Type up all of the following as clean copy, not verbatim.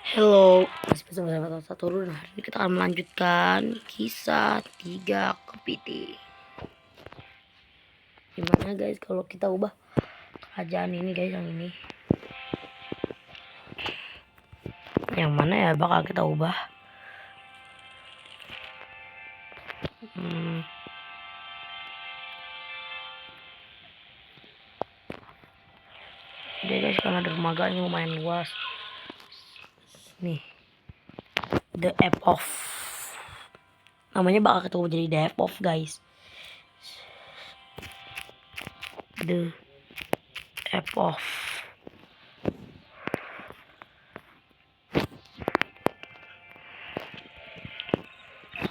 Hello, masih bersama saya Tata Turun. Hari ini kita akan melanjutkan kisah 3 kepiting. Gimana guys kalau kita ubah kerajaan ini guys, yang mana ya bakal kita ubah? Oke guys, karena dermaganya lumayan luas. Nih, The Apple of. Namanya bakal kita ubah jadi The Apple of guys. The Apple of.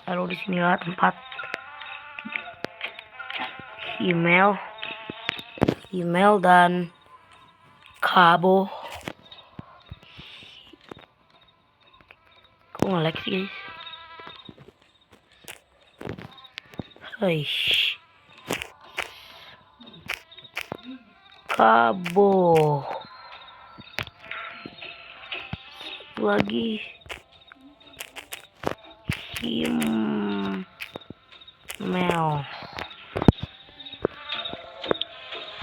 Lalu disinilah tempat email dan kabo. Kok nge-lag sih guys? Eish. Kabo. Satu lagi. Email.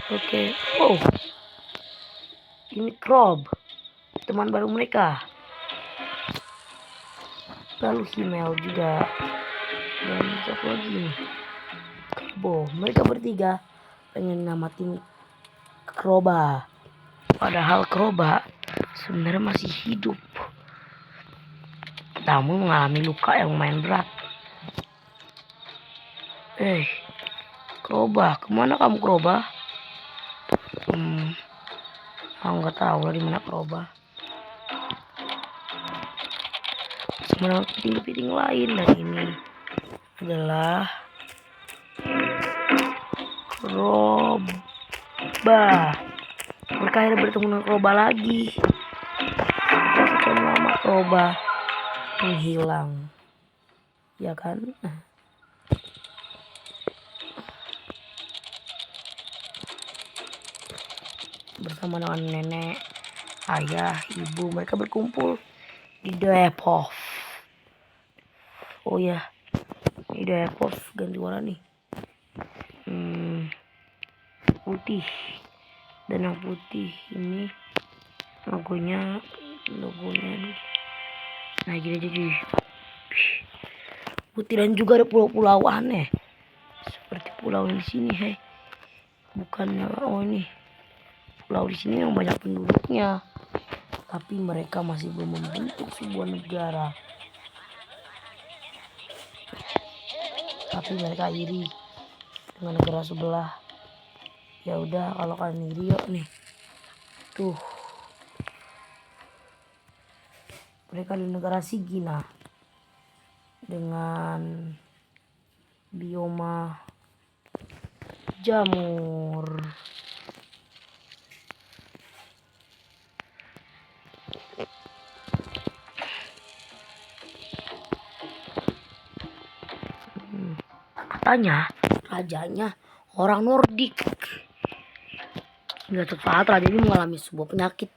Oke. Oh. Ini Crob. Teman baru mereka. Lalu email juga. Dan satu lagi nih. Kabo. Mereka bertiga pengen namatin Kroba. Padahal Kroba sebenarnya masih hidup, namun mengalami luka yang lumayan berat. Kroba, kemana kamu Kroba? Aku nggak tahu lah di mana Kroba. Sebenarnya kepiting-kepiting lain, dan ini adalah Kroba. Mereka akhirnya bertemu dengan Kroba lagi. Sekian lama Kroba menghilang, ya kan? Bersama dengan nenek, ayah, ibu, mereka berkumpul di Depok. Oh ya, ini Depok ganti warna nih. Putih, dan yang putih ini logonya nih. Nah gini aja cuy, putih, dan juga ada pulau-pulau aneh seperti pulau di sini. Bukannya ini pulau di sini yang banyak penduduknya, tapi mereka masih belum membentuk sebuah negara. Tapi mereka iri dengan negara sebelah. Ya udah, kalau kalian iri yuk nih. Tuh. Mereka di negara Sigina dengan bioma jamur. Katanya rajanya orang Nordik. Suatu saat raja ini mengalami sebuah penyakit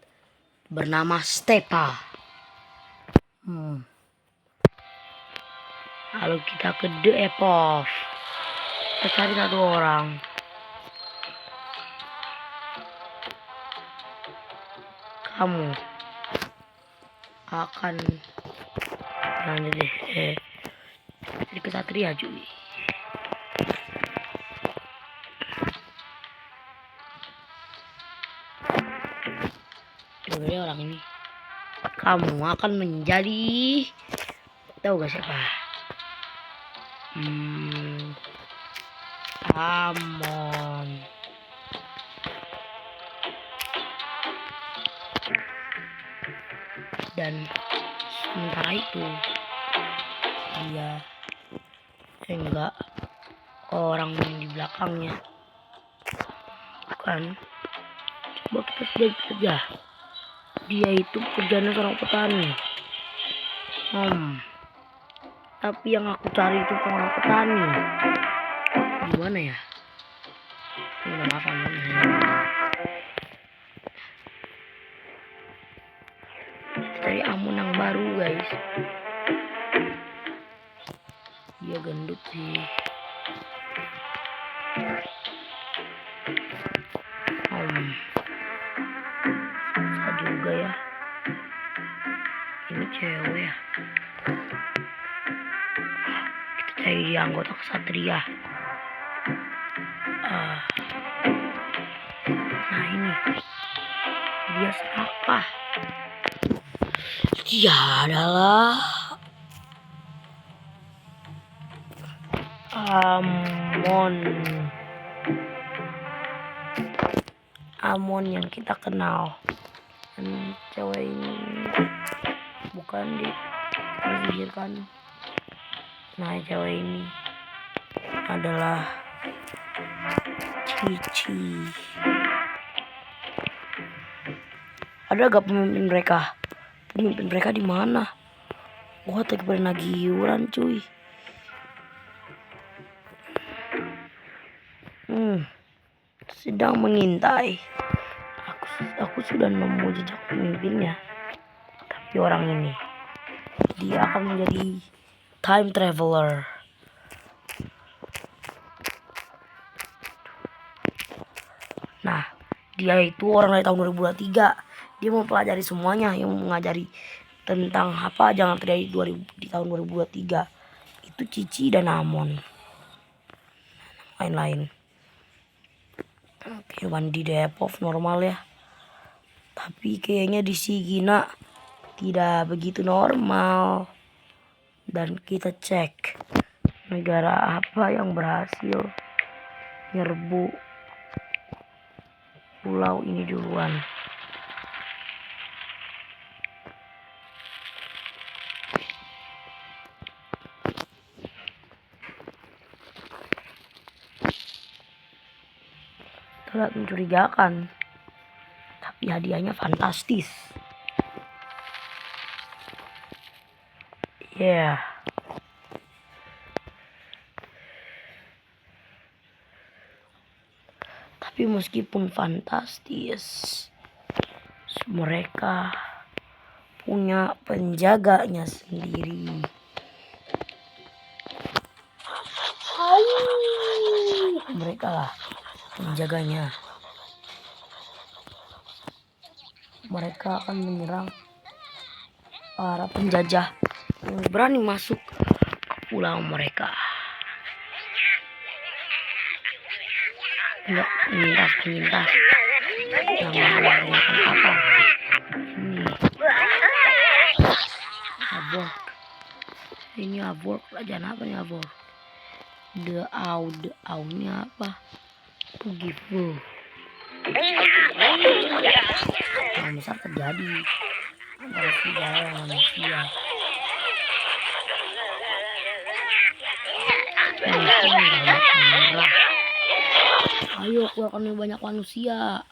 bernama Stepa. Lalu kita ke The Epov. Kita cari satu orang. Kamu akan jadi kesatria cuy. Coba orang ini. Kamu akan menjadi, tahu gak siapa? Amon. Dan sementara itu dia enggak orang di belakangnya. Bukan. Coba kita saja. Dia itu pekerjaannya seorang petani. Tapi yang aku cari itu bukan orang petani. Gimana ya? Udah makan. Cari Amon yang baru guys. Dia gendut sih. Susah juga ya. Ini cewek ya. Kita cari di anggota kesatria. Nah ini. Dia serakah. Dia adalah Amon yang kita kenal. Dan cewek ini bukan disihirkan. Nah cewek ini adalah Cici. Ada gak pemimpin mereka? Pemimpin mereka di mana? Wah, tadi pernah giuran cuy. Sedang mengintai. Aku sudah nemu jejak pemimpinnya. Tapi orang ini, dia akan menjadi time traveler. Nah, dia itu orang dari tahun 2023. Dia mau pelajari semuanya, yang mengajari tentang apa aja yang terjadi di tahun 2023. Itu Cici dan Amon. Lain-lain. Kehidupan di Depok normal ya. Tapi kayaknya di Sigina tidak begitu normal. Dan kita cek negara apa yang berhasil nyerbu pulau ini duluan. Terlihat mencurigakan, tapi hadiahnya fantastis. Yeah. Tapi meskipun fantastis, mereka punya penjaganya sendiri. Mereka lah penjaganya. Mereka akan menyerang para penjajah yang berani masuk ke pulau mereka. Penyintas yang menggunakan kapal. Ini abor kerajaan apa nih abor? Aunya apa? Gifu. Yang besar terjadi antara serigala dan manusia. Ayo keluarkan banyak manusia.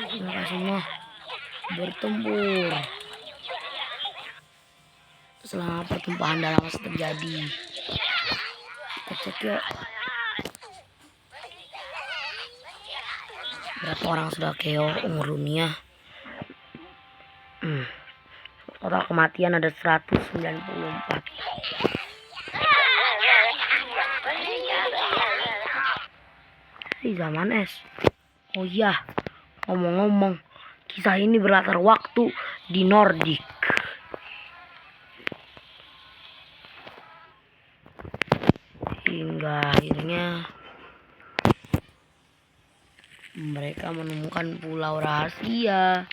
Mereka semua bertempur. Selama pertumpahan darah masih terjadi. Kita cek yuk. Berapa orang sudah KO umur dunia? Total kematian ada 194. Di zaman es. Oh iya, ngomong-ngomong, kisah ini berlatar waktu di Nordik. Hingga akhirnya mereka menemukan pulau rahasia,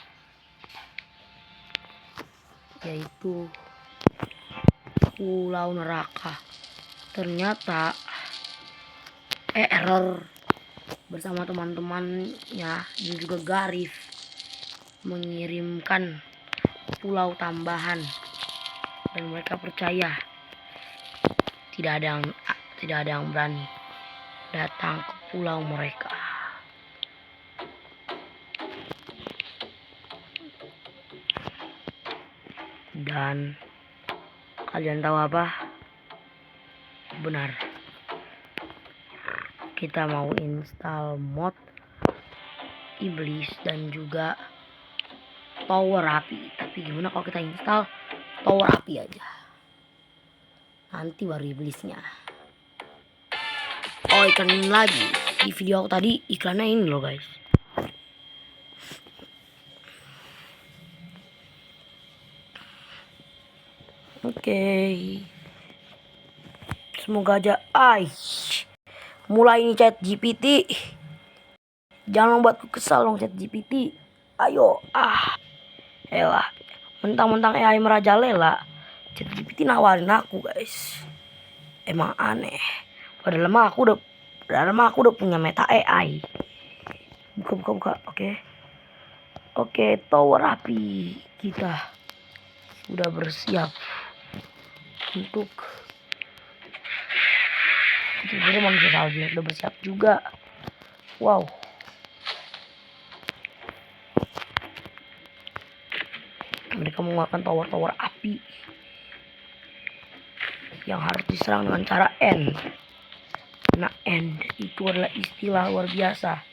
yaitu pulau neraka. Ternyata Error bersama teman-temannya dan juga Garif mengirimkan pulau tambahan, dan mereka percaya tidak ada yang berani datang ke pulau mereka. Dan kalian tahu apa? Benar, kita mau install mod iblis dan juga tower api. Tapi gimana kalau kita install tower api aja, nanti baru iblisnya. Oh, iklan ini lagi. Di video aku tadi iklannya ini loh guys. Oke. Semoga aja. Mulai ini chat GPT. Jangan membuatku kesal dong chat GPT. Ayo. Elah. Mentang-mentang AI merajalela, chat GPT nawarin aku guys. Emang aneh. Padahal mah aku udah punya meta AI. Buka. Oke, tower api kita sudah bersiap untuk sebenarnya manusia salju udah bersiap juga. Wow. Mereka mengeluarkan tower-tower api yang harus diserang dengan cara end. Nah, end itu adalah istilah luar biasa.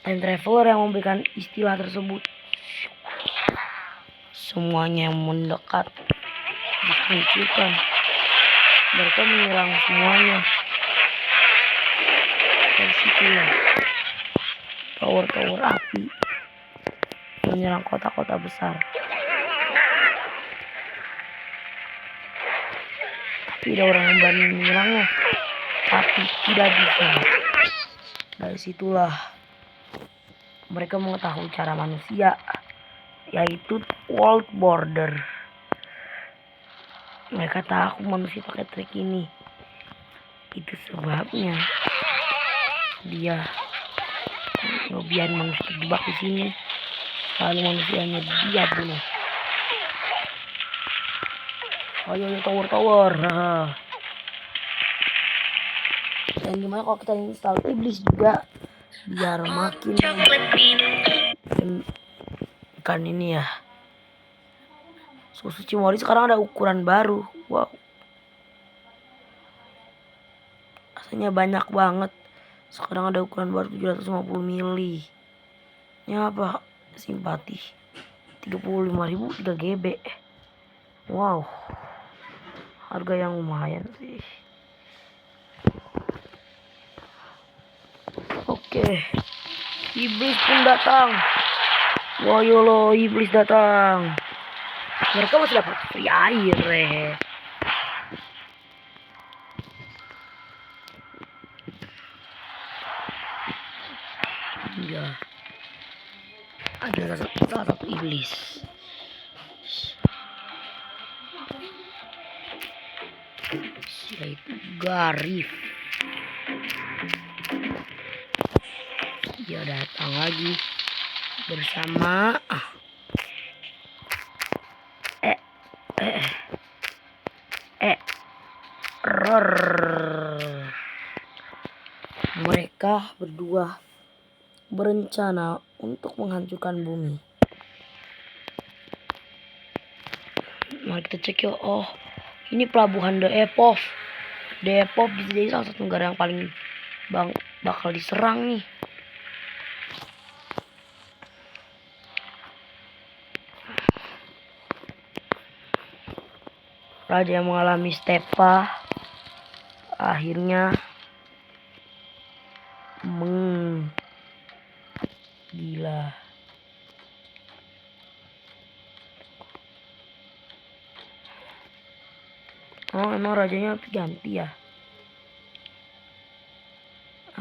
Time traveler yang memberikan istilah tersebut. Semuanya yang mendekat dihancurkan. Mereka menyerang semuanya. Dari situlah tower-tower api menyerang kota-kota besar. Tapi ada orang yang berani menyerangnya, tapi tidak bisa. Dari situlah mereka mengetahui cara manusia, yaitu world border. Mereka tahu manusia pakai trik ini. Itu sebabnya dia ngebiarin manusia terjebak di sini. Lalu manusianya dia bunuh. Ayo tower. Dan gimana kalau kita install iblis juga biar makin kan ini ya. Susu Cimory sekarang ada ukuran baru. Wow. Rasanya banyak banget. Sekarang ada ukuran baru 750 mili. Ini apa? Simpati 35.000 3 GB. Wow. Harga yang lumayan sih. Oke. Iblis pun datang. Wow, yolo, iblis datang. Mereka masih dapat free air. Ya. Ada salah satu iblis. Yaitu Garif. Dia datang lagi bersama mereka berdua berencana untuk menghancurkan bumi. Mari kita cek yuk. Oh, ini pelabuhan Depok. Depok bisa jadi salah satu negara yang paling bakal diserang nih. Raja yang mengalami stepa akhirnya gila. Oh, emang rajanya ganti ya?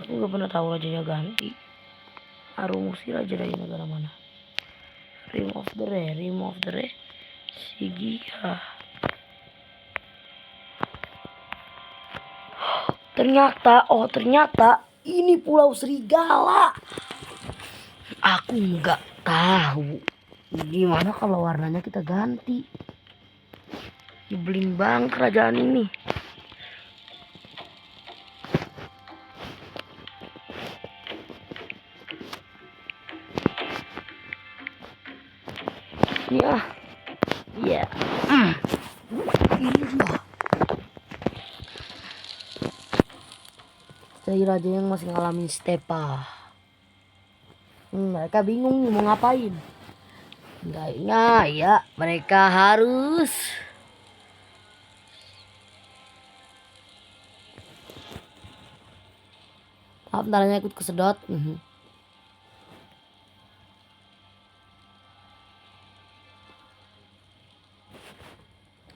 Aku gak pernah tahu rajanya ganti. Arumusi raja dari negara mana? Rim of the Re. Sigia. Ternyata ini Pulau Serigala. Aku nggak tahu. Gimana kalau warnanya kita ganti? Nyebelin banget kerajaan ini. Ya. Ya. Ini dia. Dari raja yang masih ngalamin stepa. Mereka bingung nih mau ngapain. Kayaknya ya mereka harus maaf bentarnya ikut kesedot.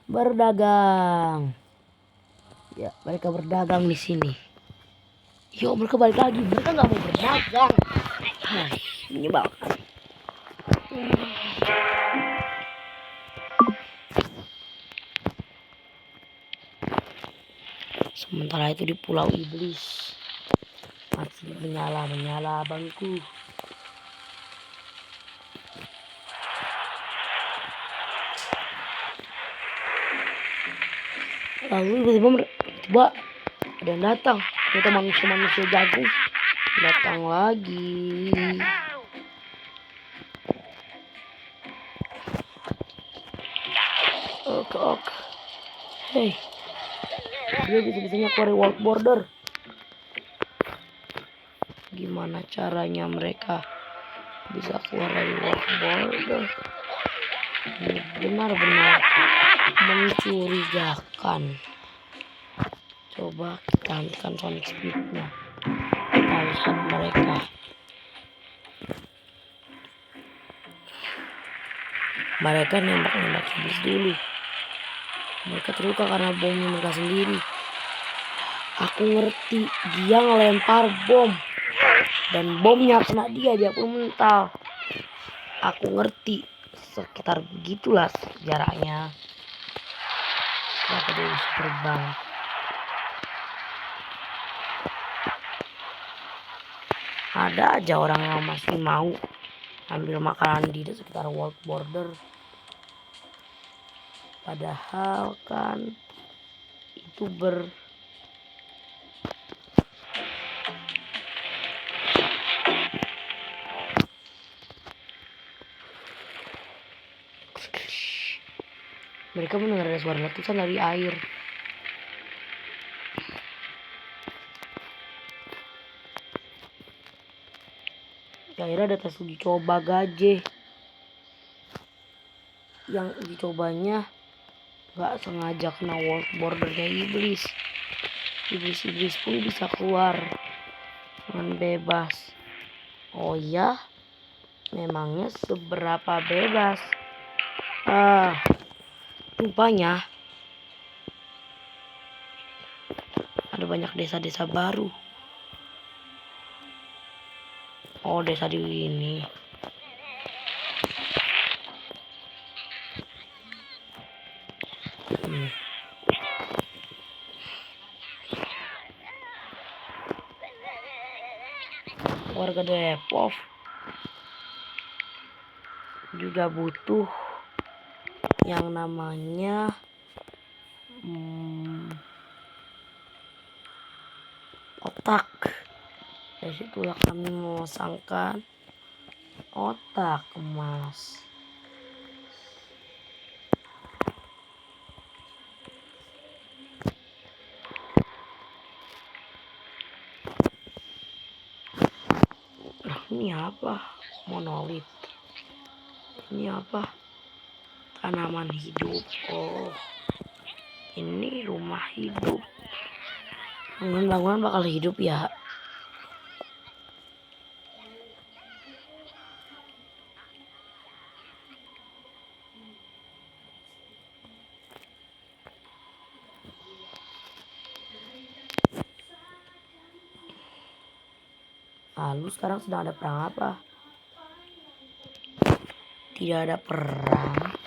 Berdagang. Ya, mereka berdagang di sini. Yuk, mereka balik lagi. Mereka nggak mau berdagang. Hai, menyebalkan. Sementara itu di Pulau Iblis masih menyala bangku. Lalu tiba-tiba ada yang datang. Itu manusia jagung datang lagi. Ok. Hei, dia bisa-bisanya keluar world border. Gimana caranya mereka bisa keluar dari world border? Ini benar-benar mencurigakan. Coba kita hentikan sonic speednya. Kita lihat mereka. Mereka nembak iblis dulu. Mereka terluka karena bomnya mereka sendiri. Aku ngerti, dia ngelempar bom dan bomnya kena dia pun mental. Aku ngerti, sekitar begitulah jaraknya. Kenapa dia bisa terbang? Ada aja orang yang masih mau ambil makanan di sekitar world border. Padahal kan itu mereka mendengar ada suara letusan dari air. Akhirnya ada tes uji coba gajah. Yang uji cobanya gak sengaja kena world bordernya iblis. Iblis pun bisa keluar dengan bebas. Oh ya, memangnya seberapa bebas? Rupanya ada banyak desa-desa baru. Oh, desa di ini. Warga Depok juga butuh yang namanya otak. Dari situlah kami memasangkan otak emas. Ini apa? Monolit. Ini apa? Tanaman hidup. Oh, ini rumah hidup. Bangunan bakal hidup ya. Lalu sekarang sedang ada perang apa? Tidak ada perang.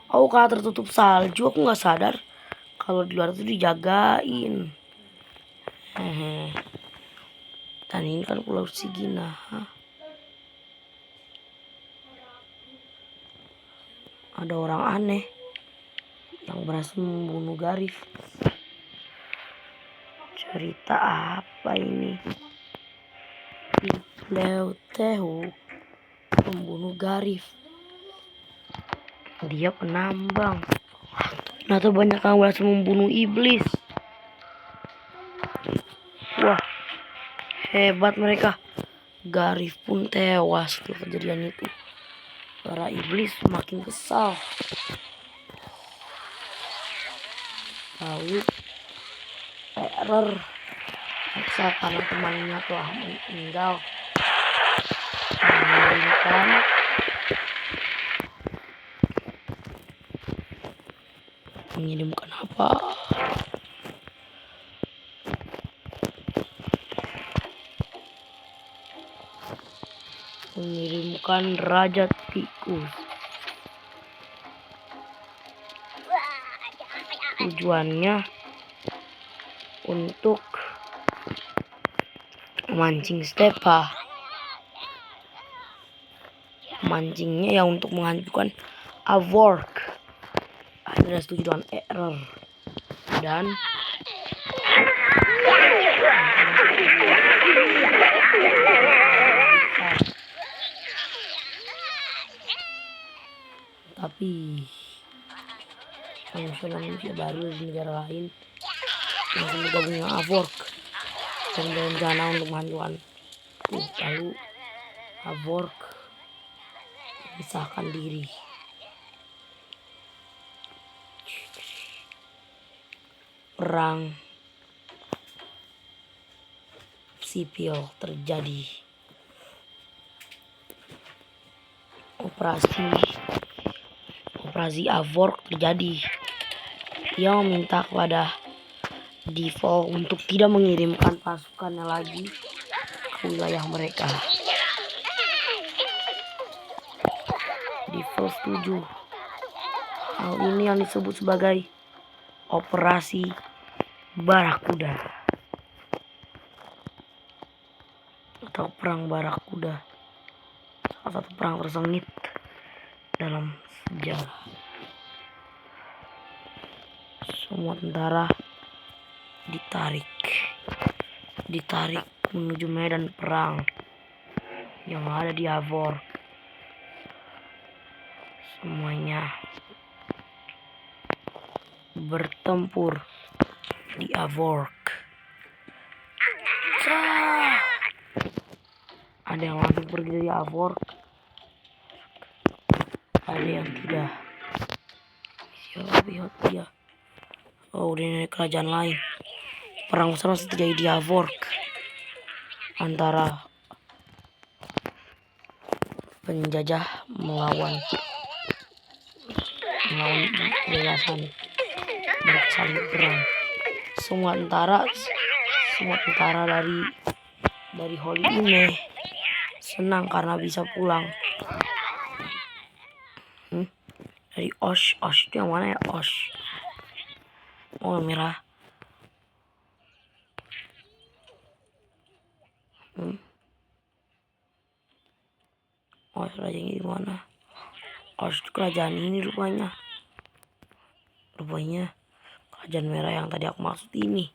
Oh, karena tertutup salju, aku nggak sadar kalau di luar itu dijagain. Dan ini kan Pulau Sigina. Ada orang aneh yang berhasil membunuh Garif. Cerita apa ini? Tehu membunuh Garif. Dia penambang. Ternyata banyak yang berhasil membunuh iblis. Wah, hebat mereka. Garif pun tewas tuh kejadian itu. Para iblis makin kesal. Lalu error kesal karena temannya telah meninggal. Mengirimkan apa? Mengirimkan Raja Tikus. Tujuannya untuk memancing Stepa. Mancingnya ya untuk menghancurkan Avork. Akhirnya setuju dengan error. Dan tapi manusia baru di negara lain langsung bergabung dengan Avork dan berencana untuk menghancurkan. Lalu Avork memisahkan diri. Perang sipil terjadi. Operasi Avork terjadi. Dia meminta kepada Devil untuk tidak mengirimkan pasukannya lagi ke wilayah mereka. Devil setuju. Hal ini yang disebut sebagai Operasi Barakuda atau Perang Barakuda. Salah satu perang tersengit dalam sejarah. Semua tentara ditarik menuju medan perang yang ada di Avork. Semuanya bertempur di Avork. Ada yang langsung pergi dari Avork, ada yang tidak. Lihat dia. Oh, udah naik kerajaan lain. Perang besar masih terjadi di Avork antara penjajah melawan kebebasan. Mereka saling perang. Semua tentara dari Holy ini senang karena bisa pulang. Dari Osh itu yang mana ya? Osh. Oh, merah. Osh rajanya di mana? Osh itu kerajaan ini rupanya. Kerajaan merah yang tadi aku maksud ini.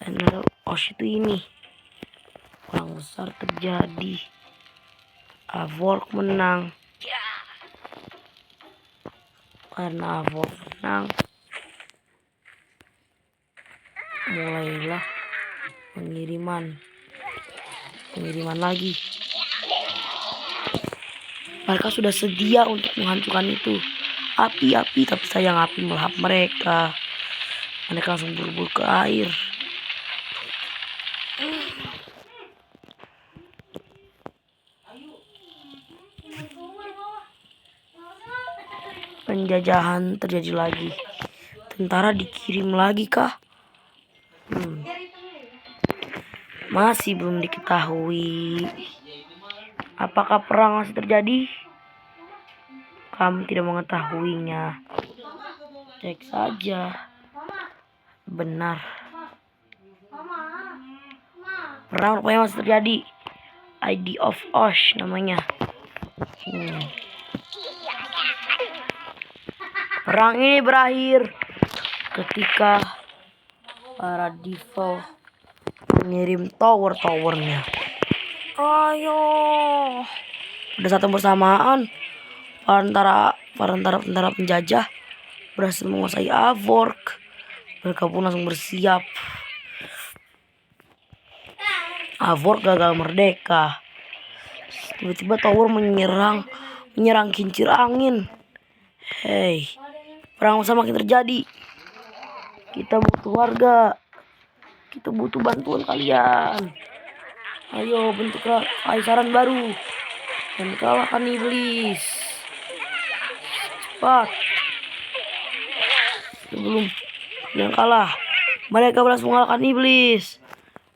Dan ada Osh itu ini. Perang besar terjadi. Avork menang. Karena Avork menang, mulailah pengiriman lagi. Mereka sudah sedia untuk menghancurkan itu. Api, tapi sayang api melahap mereka. Mereka langsung buru-buru ke air. Penjajahan terjadi lagi. Tentara dikirim lagi kah? Masih belum diketahui. Apakah perang masih terjadi? Kami tidak mengetahuinya. Cek saja. Benar. Perang rupanya masih terjadi. ID of Osh namanya. Perang ini berakhir ketika para Devil mengirim tower-towernya. Ayo. Pada saat yang bersamaan, para tentara penjajah berhasil menguasai Avork. Mereka pun langsung bersiap. Avork gagal merdeka. Tiba-tiba tower menyerang kincir angin. Hei, perang semakin terjadi. Kita butuh warga. Kita butuh bantuan kalian. Ayo bentuk kekaisaran baru dan kalahkan iblis. Cepat. Sebelum yang kalah, mereka berhasil mengalahkan iblis.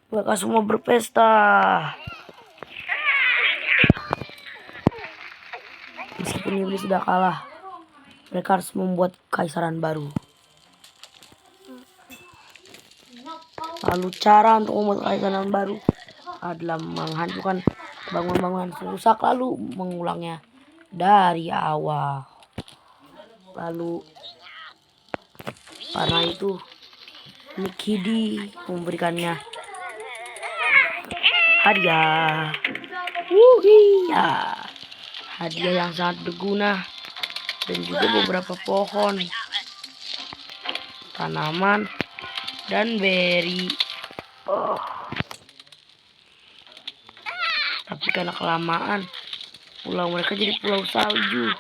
Mereka semua berpesta. Meskipun iblis sudah kalah, mereka harus membuat kekaisaran baru. Lalu cara untuk membuat kekaisaran baru adalah menghancurkan bangunan-bangunan rusak lalu mengulangnya dari awal. Lalu karena itu Nikidi memberikannya hadiah. Hadiah yang sangat berguna dan juga beberapa pohon, tanaman, dan beri. Tapi karena kelamaan, pulau mereka jadi pulau salju.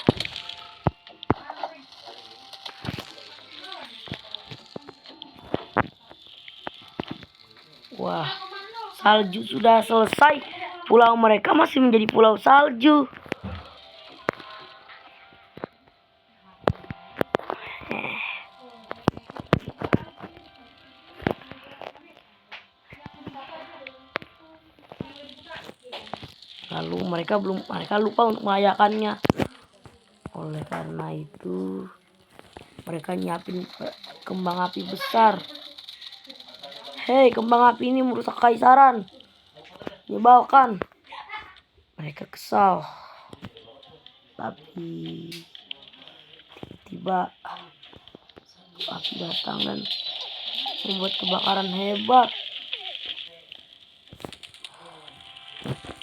Wah, salju sudah selesai. Pulau mereka masih menjadi pulau salju. Lalu mereka lupa untuk merayakannya. Oleh karena itu, mereka nyiapin kembang api besar. Hei, kembang api ini merusak kekaisaran. Nyebalkan. Mereka kesal. Tapi tiba-tiba api datang dan membuat kebakaran hebat.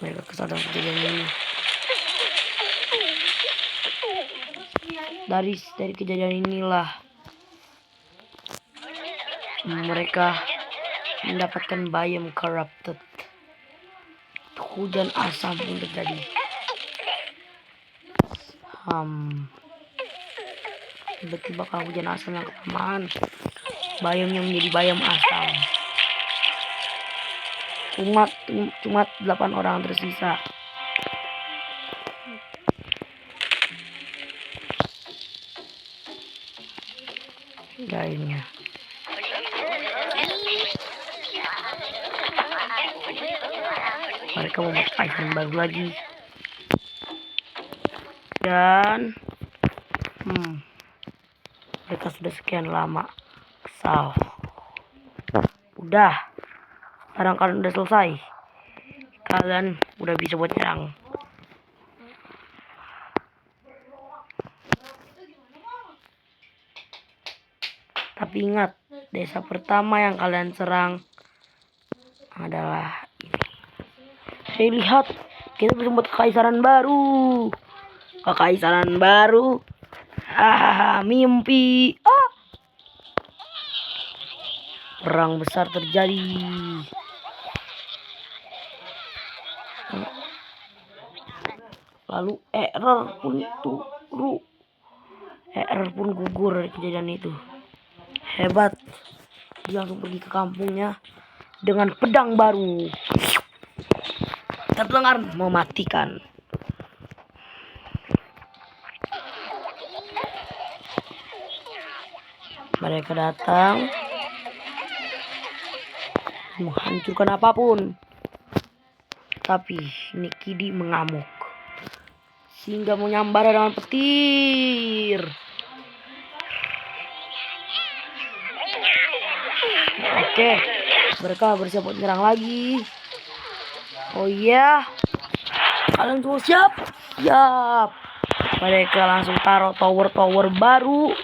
Mereka kesal dengan kejadian ini. Dari kejadian inilah mereka mendapatkan biome corrupted. Hujan asam pun terjadi. Tiba-tiba kalau hujan asam yang kelamaan, biome-nya menjadi biome asam. Cuma 8 orang tersisa. Lainnya. Mereka membuat kekaisaran baru lagi. Dan mereka sudah sekian lama kesal. Udah, sekarang kalian udah selesai. Kalian udah bisa buat nyerang. Tapi ingat, desa pertama yang kalian serang adalah ini. Hei, lihat, kita bisa buat kekaisaran baru. Kekaisaran baru. Mimpi. Perang besar terjadi. Lalu error pun gugur dari kejadian itu. Hebat. Dia langsung pergi ke kampungnya dengan pedang baru. Terdengar mematikan. Mereka datang menghancurkan apapun. Tapi Nikidi mengamuk sehingga menyambar dengan petir. Oke, mereka bersiap untuk menyerang lagi. Oh iya, kalian semua siap? Siap. Mereka langsung taruh tower baru.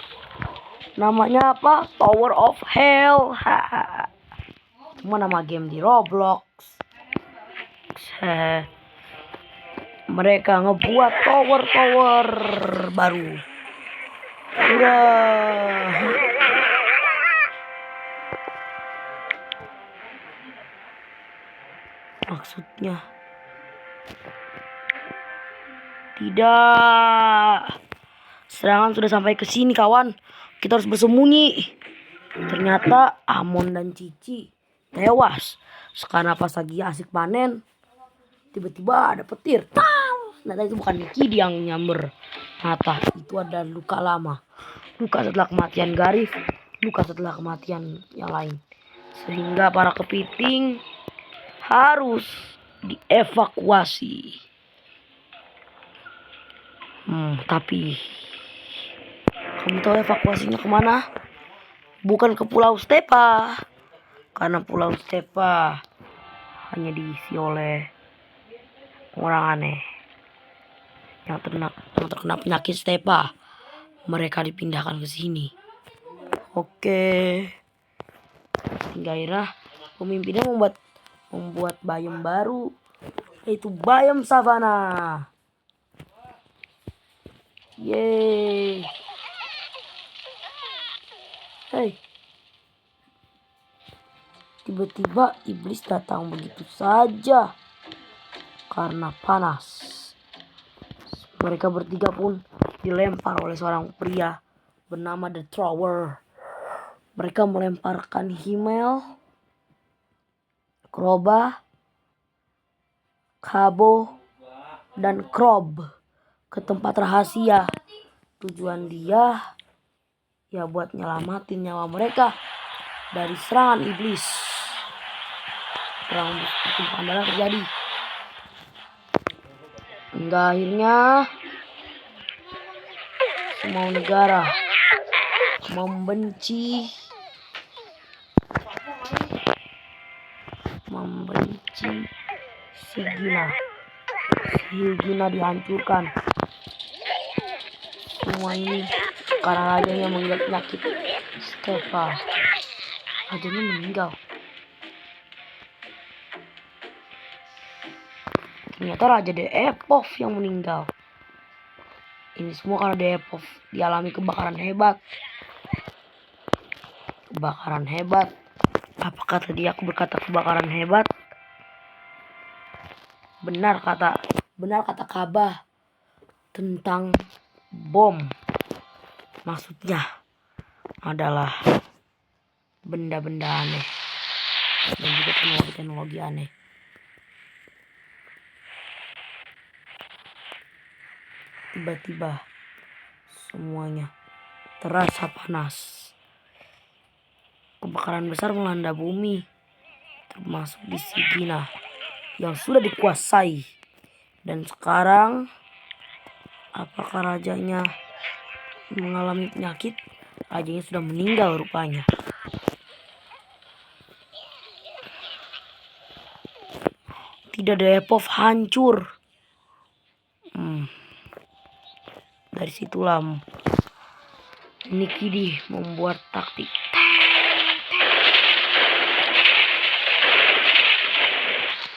Namanya apa? Tower of Hell. Cuma nama game di Roblox. Mereka ngebuat tower baru. Udah. Maksudnya tidak. Serangan sudah sampai ke sini kawan. Kita harus bersembunyi. Ternyata Amon dan Cici tewas. Sekarang pas lagi asik panen, tiba-tiba ada petir. Ternyata itu bukan Nikidi yang nyamber mata. Itu ada luka lama. Luka setelah kematian Garif. Luka setelah kematian yang lain. Sehingga para kepiting harus dievakuasi. Tapi kamu tahu evakuasinya kemana? Bukan ke Pulau Stepa. Karena Pulau Stepa hanya diisi oleh orang aneh yang terkena penyakit Stepa. Mereka dipindahkan ke sini. Oke. Hingga akhirnya pemimpinnya membuat biome baru, yaitu biome savana. Yeay. Hey. Tiba-tiba iblis datang begitu saja karena panas. Mereka bertiga pun dilempar oleh seorang pria bernama The Thrower. Mereka melemparkan Himmel, Kroba, Kabo, dan Krob ke tempat rahasia. Tujuan dia ya buat nyelamatin nyawa mereka dari serangan iblis. Perang andalan terjadi. Hingga akhirnya semua negara membenci Sigina. Sigina dihancurkan. Semua ini karena rajanya mengidap penyakit Stepa. Rajanya meninggal. Ternyata Raja Deepov yang meninggal. Ini semua karena Deepov dialami kebakaran hebat. Kebakaran hebat. Apakah tadi aku berkata kebakaran hebat? Benar kata Kabah tentang bom. Maksudnya adalah benda-benda aneh dan juga teknologi aneh. Tiba-tiba semuanya terasa panas. Kebakaran besar melanda bumi, termasuk di Sigina yang sudah dikuasai. Dan sekarang apakah rajanya mengalami penyakit? Rajanya sudah meninggal rupanya. Tidak, Deepov hancur. Dari situlah Nikidi membuat taktik.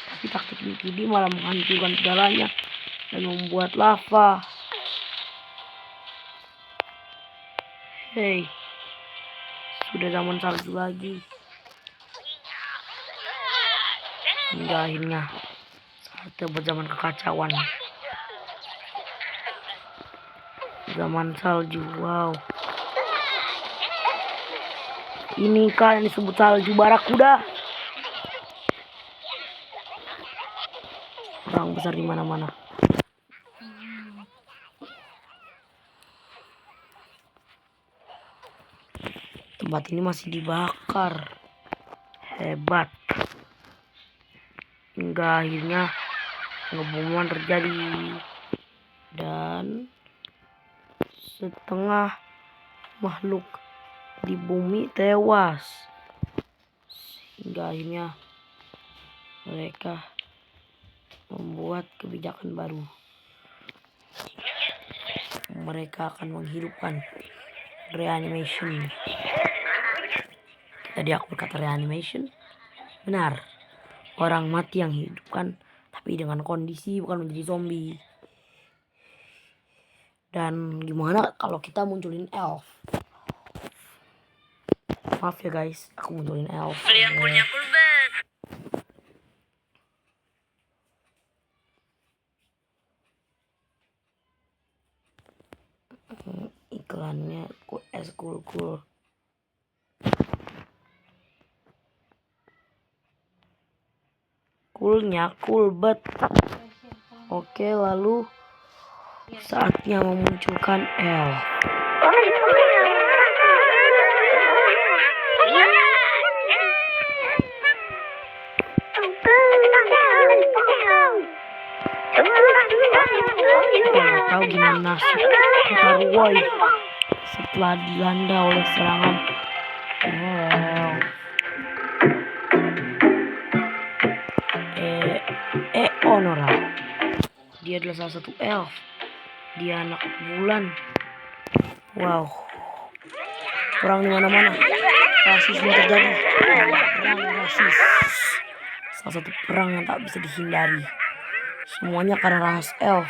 Tapi taktik Nikidi malah menghancurkan segalanya dan membuat lava. Hei, sudah zaman salju lagi. Hingga akhirnya saatnya buat zaman kekacauan. Zaman salju, wow. Ini kan yang disebut salju barakuda. Perang besar di mana-mana. Tempat ini masih dibakar. Hebat. Hingga akhirnya pengeboman terjadi. Dan setengah makhluk di bumi tewas. Hingga akhirnya mereka membuat kebijakan baru. Mereka akan menghidupkan reanimation. Tadi aku berkata reanimation. Benar. Orang mati yang hidupkan, tapi dengan kondisi bukan menjadi zombie. Dan gimana kalau kita munculin elf? Maaf ya guys, aku munculin elf. Iklannya cool. Coolnya cool bet. Oke, lalu saatnya memunculkan elf. Kita tahu gimana nasib kota Ruoi setelah dilanda oleh serangan elf. Honora. Dia adalah salah satu elf. Dia anak bulan. Wow. Perang di mana-mana. Rasisme terjadi. Perang rasis. Salah satu perang yang tak bisa dihindari. Semuanya karena ras elf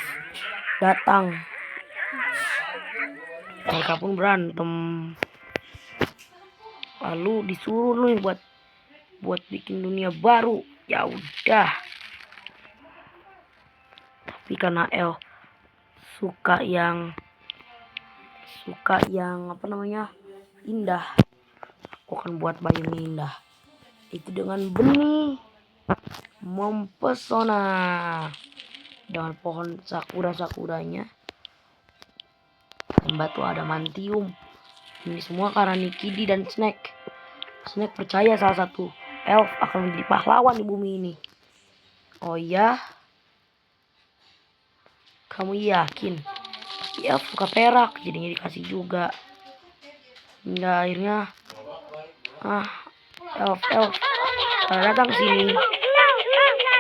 datang. Mereka pun berantem. Lalu disuruh nih buat bikin dunia baru. Ya udah. Tapi karena elf suka yang apa namanya, indah, aku akan buat bayunya indah. Itu dengan benih mempesona, dengan pohon sakuranya dan batu adamantium. Ini semua karena Nikidi dan Snack percaya salah satu elf akan menjadi pahlawan di bumi ini. Oh ya, kamu yakin? Tapi elf suka perak, jadinya dikasih juga. Hingga akhirnya elf datang sini.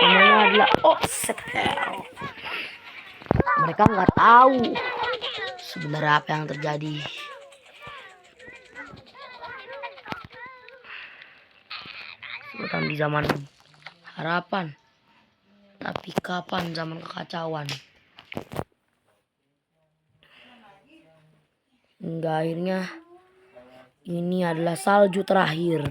Namanya adalah Offset Elf. Mereka nggak tahu sebenarnya apa yang terjadi. Bukan di zaman harapan, tapi kapan zaman kekacauan? Hingga akhirnya ini adalah salju terakhir.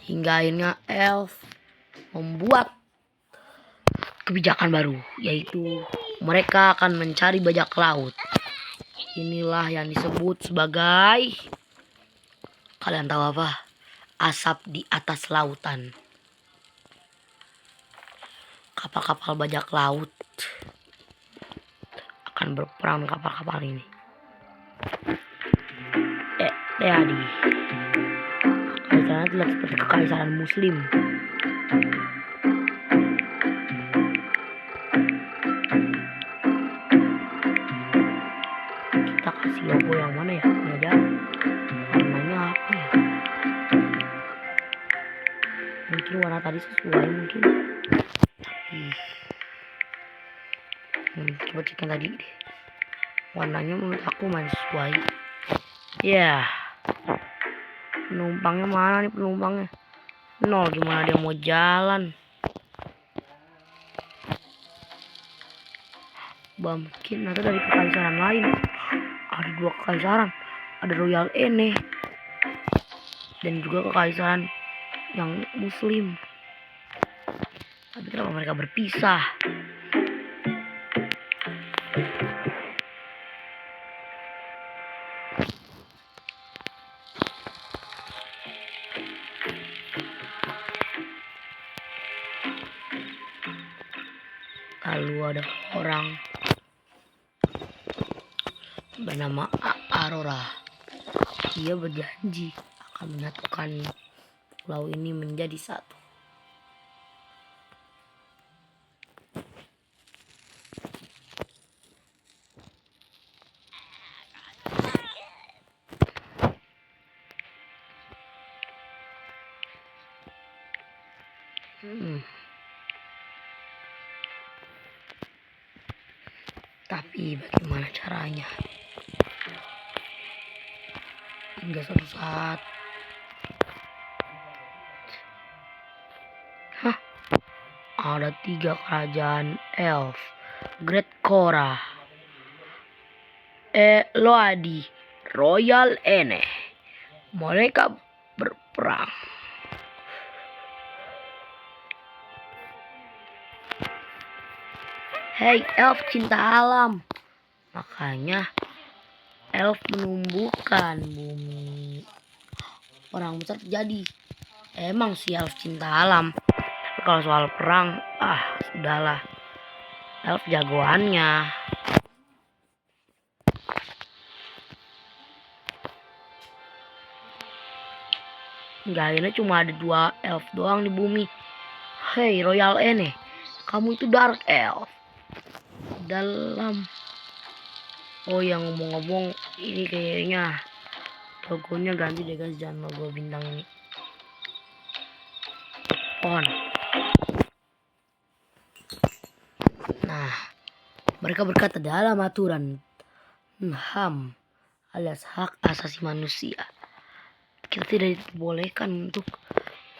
Hingga akhirnya elf membuat kebijakan baru, yaitu mereka akan mencari bajak laut. Inilah yang disebut sebagai, kalian tahu apa? Asap di atas lautan. Kapal-kapal bajak laut akan berperang dengan kapal-kapal ini. Jadi kekaisaran adalah seperti kekaisaran Muslim. Kita kasih logo yang mana ya? Ini aja. Warnanya apa ya? Mungkin warna tadi sesuai mungkin. Coba cek yang tadi deh. Warnanya menurut aku masih sesuai. Ya. Penumpangnya mana nih penumpangnya? Nol, gimana dia mau jalan? Mungkin atau dari kekaisaran lain. Ada 2 kekaisaran. Ada Royal Ene dan juga kekaisaran yang Muslim. Tapi kenapa mereka berpisah? Lalu ada orang bernama Aurora. Dia berjanji akan menyatukan pulau ini menjadi satu. Tapi bagaimana caranya? Hingga suatu saat Ada 3 kerajaan elf. Great Korra, Eloadi, Royal Ene. Mereka berperang. Hei elf cinta alam. Makanya elf menumbuhkan bumi. Perang besar terjadi. Emang si elf cinta alam. Tapi kalau soal perang, sudahlah. Elf jagoannya. Enggak, ini cuma ada 2 elf doang di bumi. Hei Royal Ene, kamu itu Dark Elf. Dalam. Oh yang ngomong-ngomong, ini kayaknya logonya ganti deh guys, jangan logo bintang ini. On. Nah, mereka berkata dalam aturan HAM alias hak asasi manusia, kita tidak diperbolehkan untuk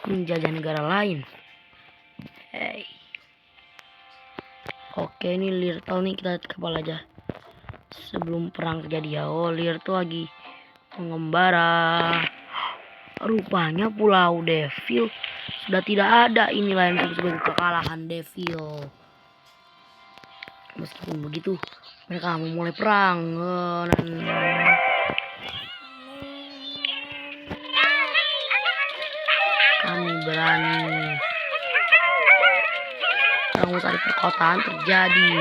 menjajah negara lain. Hey. Oke, ini Lirtal nih, kita kepala aja sebelum perang terjadi ya. Oh, Lirtal lagi mengembara. Rupanya Pulau Devil sudah tidak ada. Inilah yang disebut sebagai kekalahan Devil. Meskipun begitu, mereka memulai perang. Kami berani. Perang besar di perkotaan terjadi.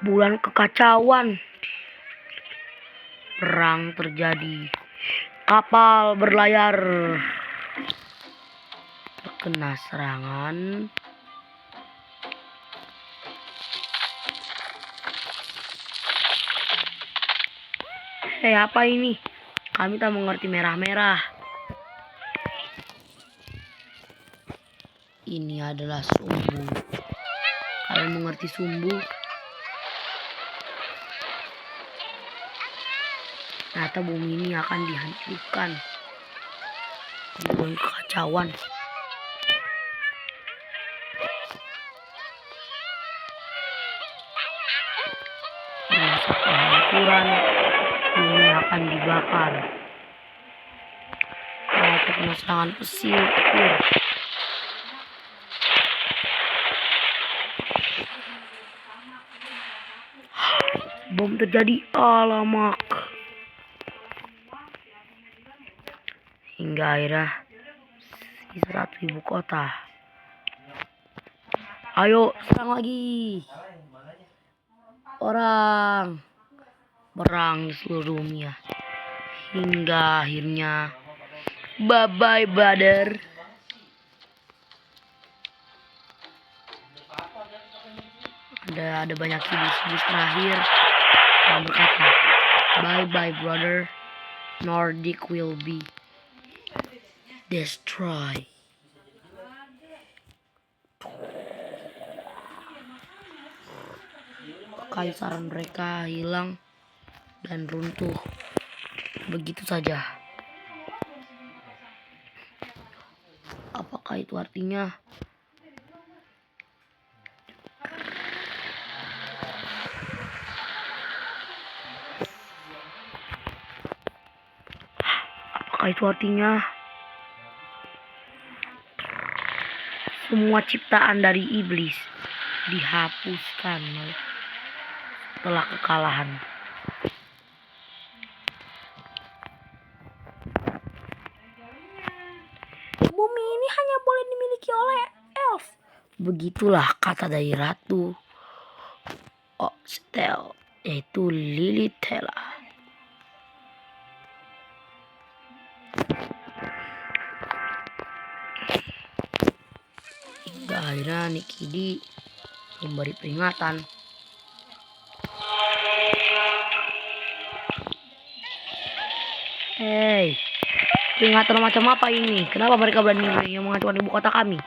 Bulan kekacauan. Perang terjadi. Kapal berlayar terkena serangan. Hei, apa ini? Kami tak mengerti merah-merah. Ini adalah sumbu. Kalian mengerti sumbu? Ternyata bumi ini akan dihancurkan. Bukan kekacauan. Masa kehancuran, bumi akan dibakar. Terkena serangan pesir. Bom terjadi, alamak. Hingga akhirnya sisa 1 ibu kota. Ayo serang lagi. Orang perang di seluruh dunia. Hingga akhirnya bye bye brother. Ada banyak situs terakhir yang berkata bye bye brother, Nordic will be destroyed. Kekaisaran mereka hilang dan runtuh begitu saja. Apakah itu artinya semua ciptaan dari iblis dihapuskan setelah kekalahan? Bumi ini hanya boleh dimiliki oleh elf. Begitulah kata dari Ratu Oxtel, yaitu Lilithela. Hingga akhirnya Nikidi memberi peringatan. Hei, peringatan macam apa ini? Kenapa mereka berani menghancurkan ibu kota kami?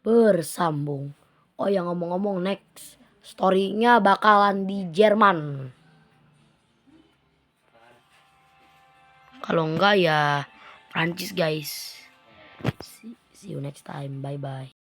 Bersambung. Oh ya, ngomong-ngomong, next story-nya bakalan di Jerman. Kalau enggak ya Prancis guys. See you next time. Bye bye.